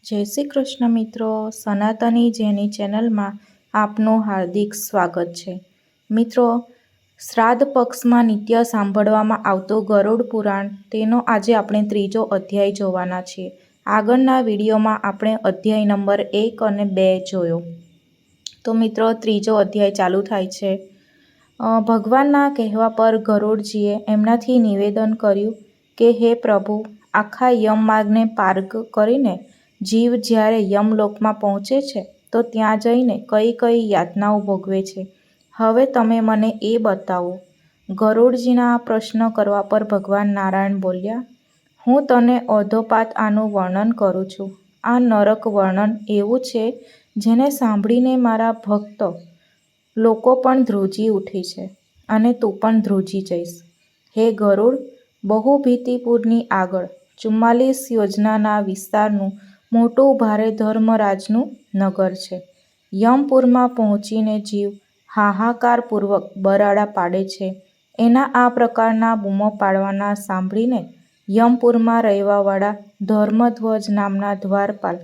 જય શ્રી કૃષ્ણ મિત્રો, સનાતની જેની ચેનલમાં આપનું હાર્દિક સ્વાગત છે. મિત્રો, શ્રાદ્ધ પક્ષમાં નિત્ય સાંભળવામાં આવતું ગરુડ પુરાણ, તેનો આજે આપણે 3જો અધ્યાય જોવાના છીએ. આગળના વિડીયોમાં આપણે અધ્યાય નંબર 1 અને 2 જોયો. તો મિત્રો, 3જો અધ્યાય ચાલુ થાય છે. ભગવાનના કહેવા પર ગરુડજીએ એમનાથી નિવેદન કર્યું કે હે પ્રભુ, આખા યમમાર્ગને પાર કરીને જીવ જ્યારે યમલોકમાં પહોંચે છે તો ત્યાં જઈને કઈ કઈ યાતનાઓ ભોગવે છે, હવે તમે મને એ બતાવો. ગરુડજીના આ પ્રશ્ન કરવા પર ભગવાન નારાયણ બોલ્યા, હું તને અધોપાત આનું વર્ણન કરું છું. આ નરક વર્ણન એવું છે જેને સાંભળીને મારા ભક્ત લોકો પણ ધ્રુજી ઉઠે છે અને તું પણ ધ્રુજી જઈશ. હે ગરુડ, બહુભીતિપુરની આગળ 44 યોજનાના વિસ્તારનું મોટું ભારે ધર્મરાજનું નગર છે. યમપુરમાં પહોંચીને જીવ હાહાકારપૂર્વક બરાડા પાડે છે. એના આ પ્રકારના બૂમો પાડવાના સાંભળીને યમપુરમાં રહેવાવાળા ધર્મધ્વજ નામના દ્વારપાલ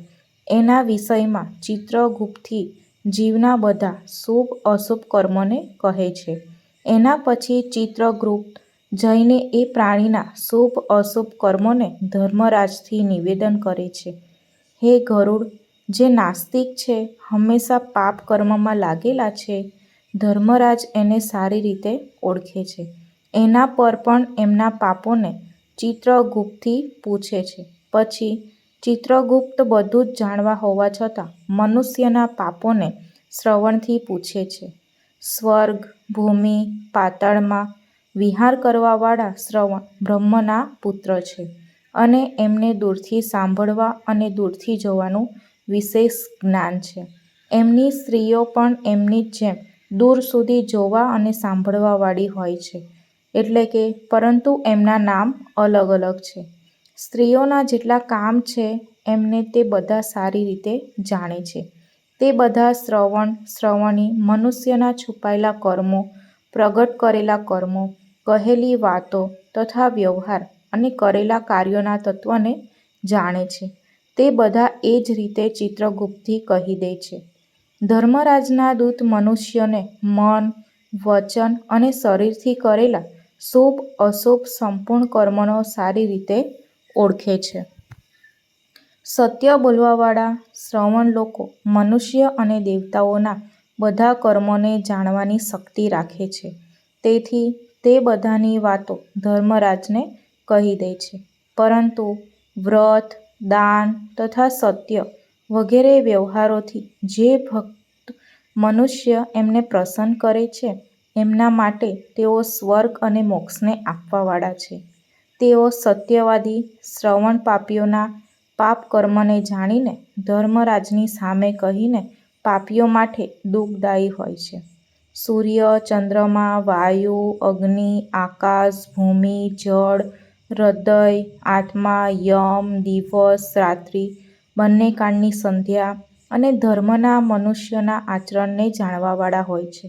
એના વિષયમાં ચિત્રગુપ્તથી જીવના બધા શુભ અશુભ કર્મોને કહે છે. એના પછી ચિત્રગુપ્ત જઈને એ પ્રાણીના શુભ અશુભ કર્મોને ધર્મરાજથી નિવેદન કરે છે. હે ગરુડ, જે નાસ્તિક છે, હંમેશા પાપ કર્મમાં લાગેલા છે, ધર્મરાજ એને સારી રીતે ઓળખે છે. એના પર પણ એમના પાપોને ચિત્રગુપ્તથી પૂછે છે. પછી ચિત્રગુપ્ત બધું જ જાણવા હોવા છતાં મનુષ્યના પાપોને શ્રવણથી પૂછે છે. સ્વર્ગ, ભૂમિ, પાતાળમાં વિહાર કરવાવાળા શ્રવણ બ્રહ્મના પુત્ર છે અને એમને દૂરથી સાંભળવા અને દૂરથી જોવાનું વિશેષ જ્ઞાન છે. એમની સ્ત્રીઓ પણ એમની જ જેમ દૂર સુધી જોવા અને સાંભળવાવાળી હોય છે, એટલે કે પરંતુ એમના નામ અલગ અલગ છે. સ્ત્રીઓના જેટલા કામ છે એમને તે બધા સારી રીતે જાણે છે. તે બધા શ્રવણ, શ્રવણી, મનુષ્યના છુપાયેલા કર્મો, પ્રગટ કરેલા કર્મો, કહેલી વાતો તથા વ્યવહાર અને કરેલા કાર્યોના તત્વને જાણે છે. તે બધા એ જ રીતે ચિત્રગુપ્તથી કહી દે છે. ધર્મરાજના દૂત મનુષ્યને મન, વચન અને શરીરથી કરેલા શુભ અશુભ સંપૂર્ણ કર્મોનો સારી રીતે ઓળખે છે. સત્ય બોલવાવાળા શ્રવણ લોકો મનુષ્ય અને દેવતાઓના બધા કર્મોને જાણવાની શક્તિ રાખે છે. તેથી તે બધાની વાતો ધર્મરાજને કહી દે છે. પરંતુ વ્રત, દાન તથા સત્ય વગેરે વ્યવહારોથી જે ભક્ત મનુષ્ય એમને પ્રસન્ન કરે છે, એમના માટે તેઓ સ્વર્ગ અને મોક્ષને આપવાવાળા છે. તેઓ સત્યવાદી શ્રવણ પાપીઓના પાપ કર્મને જાણીને ધર્મરાજની સામે કહીને પાપીઓ માટે દુઃખદાયી હોય છે. સૂર્ય, ચંદ્રમા, વાયુ, અગ્નિ, આકાશ, ભૂમિ, જળ, હૃદય, આત્મા, યમ, દિવસ, રાત્રિ, બંને કાળની સંધ્યા અને ધર્મના મનુષ્યના આચરણને જાણવાવાળા હોય છે.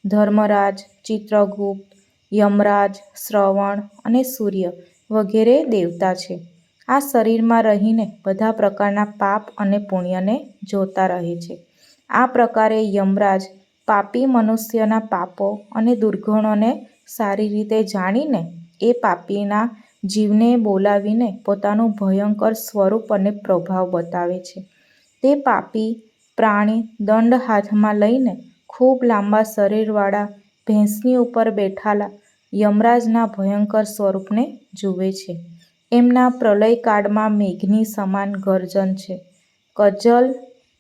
ધર્મરાજ, ચિત્રગુપ્ત, યમરાજ, શ્રવણ અને સૂર્ય વગેરે દેવતા છે. આ શરીરમાં રહીને બધા પ્રકારના પાપ અને પુણ્યને જોતા રહે છે. આ પ્રકારે યમરાજ પાપી મનુષ્યના પાપો અને દુર્ગુણોને સારી રીતે જાણીને એ પાપીના જીવને બોલાવીને પોતાનું ભયંકર સ્વરૂપ અને પ્રભાવ બતાવે છે. તે પાપી પ્રાણી દંડ હાથમાં લઈને ખૂબ લાંબા શરીરવાળા ભેંસની ઉપર બેઠાલા યમરાજના ભયંકર સ્વરૂપને જુએ છે. એમના પ્રલયકાળમાં મેઘની સમાન ગર્જન છે. કજ્જલ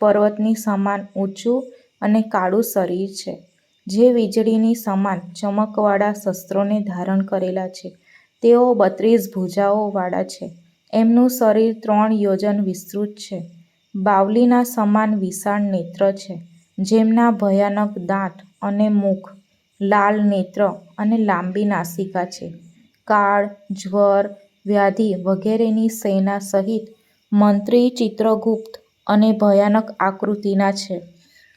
પર્વતની સમાન ઊંચું અને કાળું શરીર છે, જે વીજળીની સમાન ચમકવાળા શસ્ત્રોને ધારણ કરેલા છે. તેઓ 32 ભુજાઓ વાળા છે. એમનું શરીર 3 યોજન વિસ્તૃત છે. બાવલીના સમાન વિશાળ નેત્ર છે, જેમના ભયાનક દાંત અને મુખ, લાલ નેત્ર અને લાંબી નાસિકા છે. કાળ, જ્વર, વ્યાધિ વગેરેની સેના સહિત મંત્રી ચિત્રગુપ્ત અને ભયાનક આકૃતિના છે.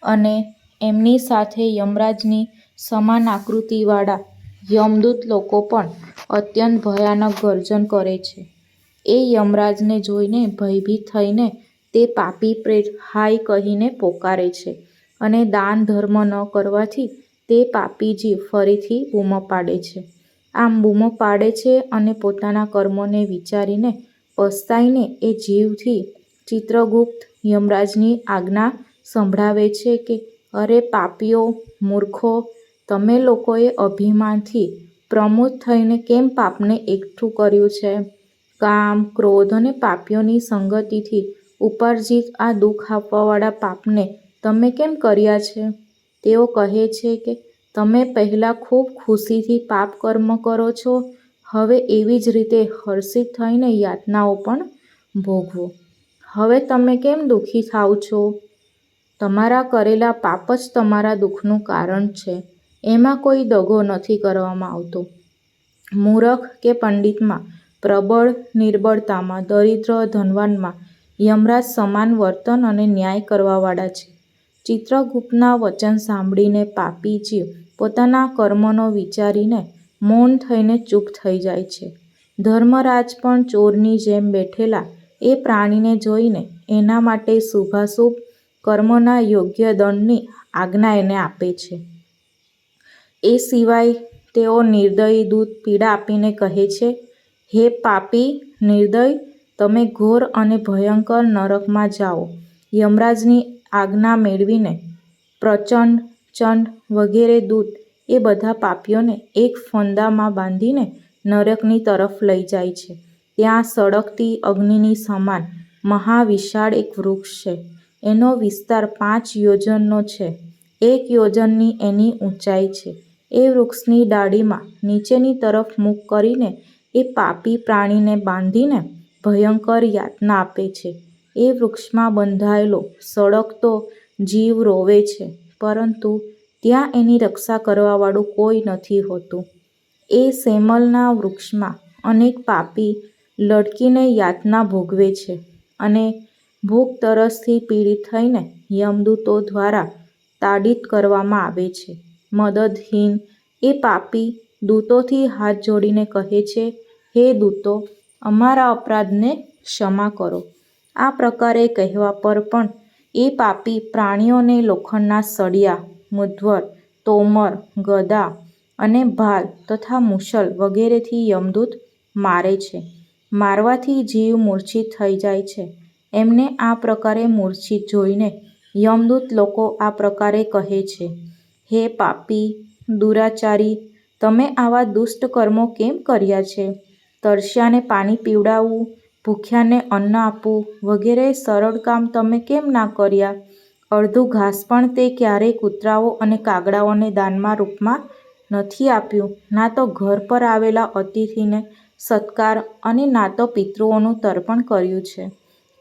અને એમની સાથે યમરાજની સમાન આકૃતિવાળા યમદૂત લોકો પણ અત્યંત ભયાનક ગર્જન કરે છે. એ યમરાજને જોઈને ભયભીત થઈને તે પાપી પ્રેત હાય કહીને પોકારે છે અને દાન ધર્મ ન કરવાથી તે પાપી જીવ ફરીથી બૂમો પાડે છે. આમ બૂમો પાડે છે અને પોતાના કર્મોને વિચારીને પસ્તાઈને એ જીવથી ચિત્રગુપ્ત યમરાજની આજ્ઞા સંભળાવે છે કે અરે પાપીઓ, મૂર્ખો, તમે લોકોએ અભિમાનથી પ્રમુખ થઈને કેમ પાપને એકઠું કર્યું છે? કામ, ક્રોધ અને પાપીઓની સંગતિથી ઉપાર્જિત આ દુઃખ આપવાવાળા પાપને તમે કેમ કર્યા છે? તેઓ કહે છે કે તમે પહેલાં ખૂબ ખુશીથી પાપ કર્મ કરો છો, હવે એવી જ રીતે હર્ષિત થઈને યાતનાઓ પણ ભોગવો. હવે તમે કેમ દુઃખી થાવ છો? તમારા કરેલા પાપ જ તમારા દુઃખનું કારણ છે. એમાં કોઈ દગો નથી કરવામાં આવતો. મૂરખ કે પંડિતમાં, પ્રબળ નિર્બળતામાં, દરિદ્ર ધનવાનમાં યમરાજ સમાન વર્તન અને ન્યાય કરવાવાળા છે. ચિત્રગુપ્તના વચન સાંભળીને પાપી જીવ પોતાના કર્મનો વિચારીને મૌન થઈને ચૂપ થઈ જાય છે. ધર્મરાજ પણ ચોરની જેમ બેઠેલા એ પ્રાણીને જોઈને એના માટે શુભાશુભ કર્મોના યોગ્ય દંડની આજ્ઞા એને આપે છે. એ સિવાય તેઓ નિર્દયી દૂત પીડા આપીને કહે છે, હે પાપી નિર્દય, તમે ઘોર અને ભયંકર નરકમાં જાઓ. યમરાજની આજ્ઞા મેળવીને પ્રચંડ, ચંડ વગેરે દૂત એ બધા પાપીઓને એક ફંદામાં બાંધીને નરકની તરફ લઈ જાય છે. ત્યાં સળગતી અગ્નિની સમાન મહાવિશાળ એક વૃક્ષ છે. એનો વિસ્તાર 5 યોજનનો છે. 1 યોજનની એની ઊંચાઈ છે. એ વૃક્ષની ડાળીમાં નીચેની તરફ મુખ કરીને એ પાપી પ્રાણીને બાંધીને ભયંકર યાતના આપે છે. એ વૃક્ષમાં બંધાયેલો સળગતો જીવ રોવે છે, પરંતુ ત્યાં એની રક્ષા કરવાવાળું કોઈ નથી હોતું. એ સેમલના વૃક્ષમાં અનેક પાપી લટકીને યાતના ભોગવે છે અને ભૂખ તરસથી પીડિત થઈને યમદૂતો દ્વારા તાડિત કરવામાં આવે છે. મદદહીન એ પાપી દૂતોથી હાથ જોડીને કહે છે, હે દૂતો, અમારા અપરાધને ક્ષમા કરો. આ પ્રકારે કહેવા પર પણ એ પાપી પ્રાણીઓને લોખંડના સળિયા, મુદ્દર, તોમર, ગદા અને ભાલ તથા મૂછલ વગેરેથી યમદૂત મારે છે. મારવાથી જીવ મૂર્છિત થઈ જાય છે. એમને આ પ્રકારે મૂર્છિત જોઈને યમદૂત લોકો આ પ્રકારે કહે છે, હે પાપી, દુરાચારી, તમે આવા દુષ્ટ કર્મો કેમ કર્યા છે? તરસ્યાને પાણી પીવડાવવું, ભૂખ્યાને અન્ન આપવું વગેરે સરળ કામ તમે કેમ ના કર્યા? અડધું ઘાસ પણ તે ક્યારેય કૂતરાઓ અને કાગડાઓને દાનમાં રૂપમાં નથી આપ્યું, ના તો ઘર પર આવેલા અતિથિને સત્કાર અને ના તો પિતૃઓનું તર્પણ કર્યું છે.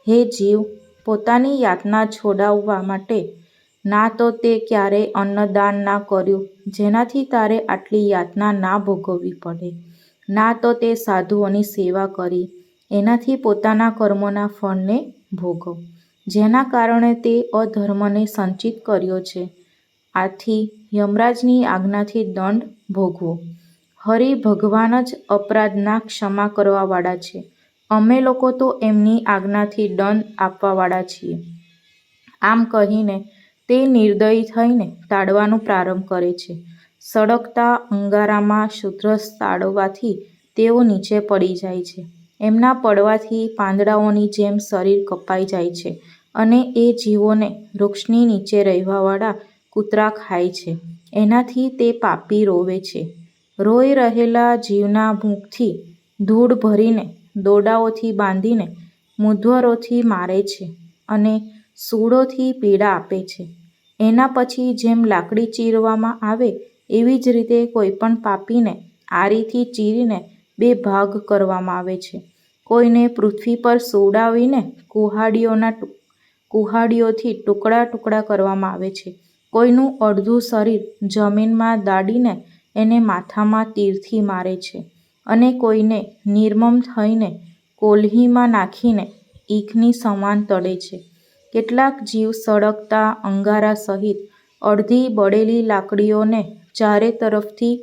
હે જીવ, પોતાની યાતના છોડાવવા માટે ના તો તે ક્યારેય અન્નદાન ના કર્યું, જેનાથી તારે આટલી યાતના ના ભોગવવી પડે, ના તો તે સાધુઓની સેવા કરી, એનાથી પોતાના કર્મોના ફળને ભોગવ, જેના કારણે તે અધર્મને સંચિત કર્યો છે. આથી યમરાજની આજ્ઞાથી દંડ ભોગવો. હરિ ભગવાન જ અપરાધના ક્ષમા કરવાવાળા છે. અમે લોકો તો એમની આજ્ઞાથી દંડ આપવાવાળા છીએ. આમ કહીને તે નિર્દયી થઈને તાડવાનું પ્રારંભ કરે છે. સળગતા અંગારામાં શૂદ્રસ્ત તાડવાથી તેઓ નીચે પડી જાય છે. એમના પડવાથી પાંદડાઓની જેમ શરીર કપાઈ જાય છે અને એ જીવોને વૃક્ષની નીચે રહેવાવાળા કૂતરા ખાય છે. એનાથી તે પાપી રોવે છે. રોઈ રહેલા જીવના મુખથી ધૂળ ભરીને દોરડાઓથી બાંધીને મુદ્દરોથી મારે છે અને શૂળોથી પીડા આપે છે. એના પછી જેમ લાકડી ચીરવામાં આવે એવી જ રીતે કોઈપણ પાપીને આરીથી ચીરીને 2 ભાગ કરવામાં આવે છે. કોઈને પૃથ્વી પર સુવડાવીને કુહાડીઓથી ટુકડા ટુકડા કરવામાં આવે છે. કોઈનું અડધું શરીર જમીનમાં દાડીને એને માથામાં તીરથી મારે છે અને કોઈને નિર્મમ થઈને કોલ્હીમાં નાખીને ઈખની સમાન તળે છે. કેટલાક જીવ સળગતા અંગારા સહિત અડધી બળેલી લાકડીઓને ચારે તરફથી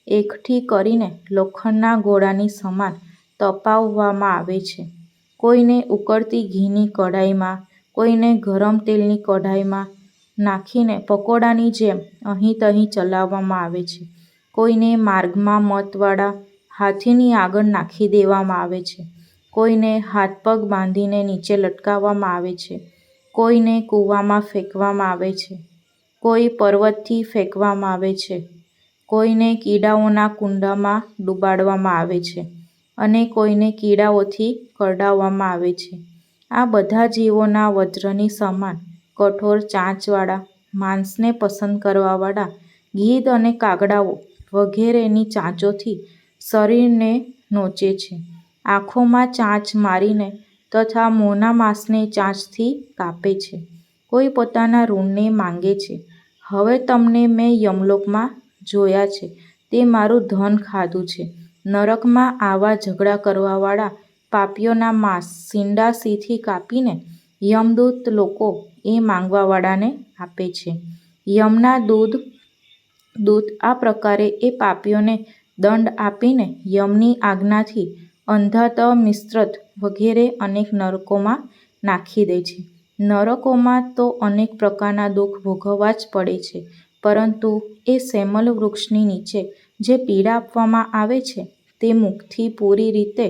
એકઠી કરીને લોખંડના ગોળાની સમાન તપાવવામાં આવે છે. કોઈને ઉકળતી ઘીની કઢાઈમાં, કોઈને ગરમ તેલની કઢાઈમાં નાખીને પકોડાની જેમ અહીં તહીં ચલાવવામાં આવે છે. કોઈને માર્ગમાં મતવાળા હાથીની આગળ નાખી દેવામાં આવે છે. કોઈને હાથ પગ બાંધીને નીચે લટકાવવામાં આવે છે. કોઈને કૂવામાં ફેંકવામાં આવે છે. કોઈ પર્વતથી ફેંકવામાં આવે છે. કોઈને કીડાઓના કુંડામાં ડુબાડવામાં આવે છે અને કોઈને કીડાઓથી કરડાવવામાં આવે છે. આ બધા જીવોના વજ્રની સમાન કઠોર ચાંચવાળા માંસને પસંદ કરવાવાળા ગીધ અને કાગડાઓ વગેરેની ચાંચોથી શરીરને નોચે છે. આંખોમાં ચાંચ મારીને તથા મોંના માંસને ચાંચથી કાપે છે. કોઈ પોતાના ઋણને માંગે છે. હવે તમને મેં યમલોકમાં જોયા છે તે મારું ધન ખાધું છે. નરકમાં આવા ઝઘડા કરવાવાળા પાપીઓના માંસ સીંડાસીથી કાપીને યમદૂત લોકો એ માંગવાવાળાને આપે છે. યમના દૂત આ પ્રકારે એ પાપીઓને દંડ આપીને યમની આજ્ઞાથી અંધાતા મિશ્રત વગેરે અનેક નરકોમાં નાખી દે છે. નરકોમાં તો અનેક પ્રકારના દુઃખ ભોગવવા જ પડે છે, પરંતુ એ સેમલ વૃક્ષની નીચે જે પીડા આપવામાં આવે છે તે મુખથી પૂરી રીતે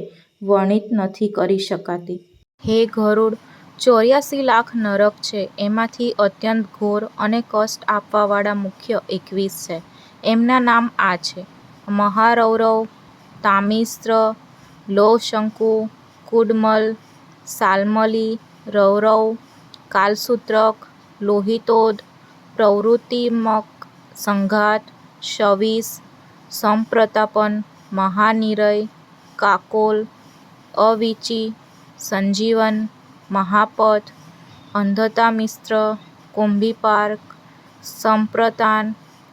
વર્ણિત નથી કરી શકાતી. હે ગરુડ, 84 લાખ નરક છે. એમાંથી અત્યંત ઘોર અને કષ્ટ આપવાવાળા મુખ્ય 21 છે. એમના નામ આ છે: મહારૌરવ, તામિશ્ર, લોહશંકુ, કુડમલ, શાલ્મલી, રૌરવ, કાલસૂત્રક, લોહિતોદ, પ્રવૃત્તિમક, સંઘાત, શવિશ, સંપ્રતાપન, મહાનિરય, કાકોલ, અવિચી, સંજીવન, મહાપથ, અંધતામિશ્ર, કુંભીપાક, સંપ્રતાન.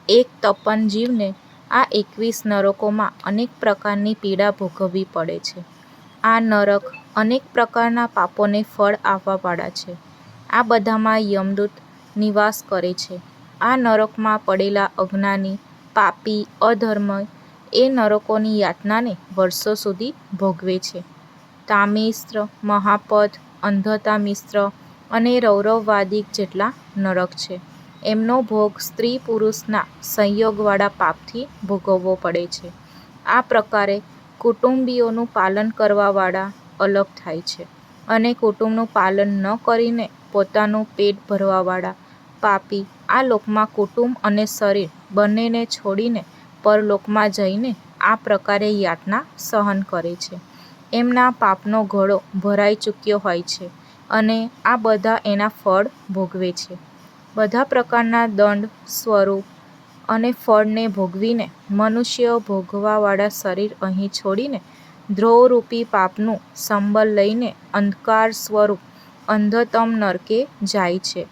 એક તપન જીવને આ 21 નરકોમાં અનેક પ્રકારની પીડા ભોગવવી પડે છે. આ નરક અનેક પ્રકારના પાપોને ફળ આપવાવાળા છે. આ બધામાં યમદૂત નિવાસ કરે છે. આ નરકમાં પડેલા અજ્ઞાની, પાપી, અધર્મી એ નરકોની યાતનાને વર્ષો સુધી ભોગવે છે. તામિશ્ર, મહાપથ, અંધતામિશ્ર અને રૌરવાદિક જેટલા નરક છે. એમનો ભોગ સ્ત્રી પુરુષના સંયોગવાળા પાપથી ભોગવવો પડે છે. આ પ્રકારે કુટુંબીઓનું પાલન કરવાવાળા અલગ થાય છે અને કુટુંબનું પાલન ન કરીને પોતાનું પેટ ભરવાવાળા પાપી આ લોકમાં કુટુંબ અને શરીર બંનેને છોડીને પરલોકમાં જઈને આ પ્રકારે યાતના સહન કરે છે. એમના પાપનો ઘડો ભરાઈ ચૂક્યો હોય છે અને આ બધા એના ફળ ભોગવે છે. બધા પ્રકારના દંડ, સ્વરૂપ અને ફળને ભોગવીને મનુષ્યો ભોગવાવાળા શરીર અહીં છોડીને દ્રોહરૂપી પાપનું સંબળ લઈને અંધકાર સ્વરૂપ અંધતમ નરકે જાય છે.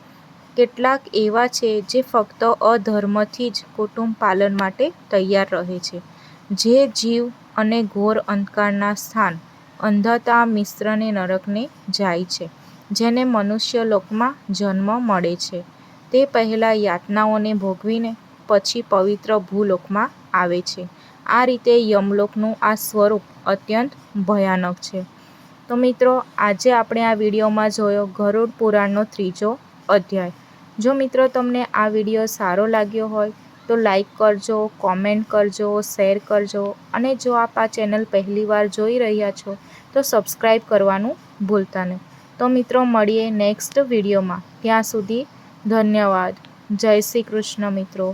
કેટલાક એવા છે જે ફક્ત અધર્મથી જ કુટુંબ પાલન માટે તૈયાર રહે છે. જે જીવ અને ઘોર અંધકારના સ્થાન અંધતા મિશ્રને નરકને જાય છે, જેને મનુષ્ય લોકમાં જન્મ મળે છે, તે પહેલાં યાતનાઓને ભોગવીને પછી પવિત્ર ભૂલોકમાં આવે છે. આ રીતે યમલોકનું આ સ્વરૂપ અત્યંત ભયાનક છે. તો મિત્રો, આજે આપણે આ વિડીયોમાં જોયો ગરુડ પુરાણનો 3જો અધ્યાય. જો મિત્રો તમને આ વિડીયો સારો લાગ્યો હોય તો લાઈક કરજો, કોમેન્ટ કરજો, શેર કરજો અને જો આપ આ ચેનલ પહેલીવાર જોઈ રહ્યા છો તો સબસ્ક્રાઈબ કરવાનું ભૂલતા નહીં. તો મિત્રો, મળીએ નેક્સ્ટ વિડીયોમાં. ત્યાં સુધી ધન્યવાદ. જય શ્રી કૃષ્ણ મિત્રો.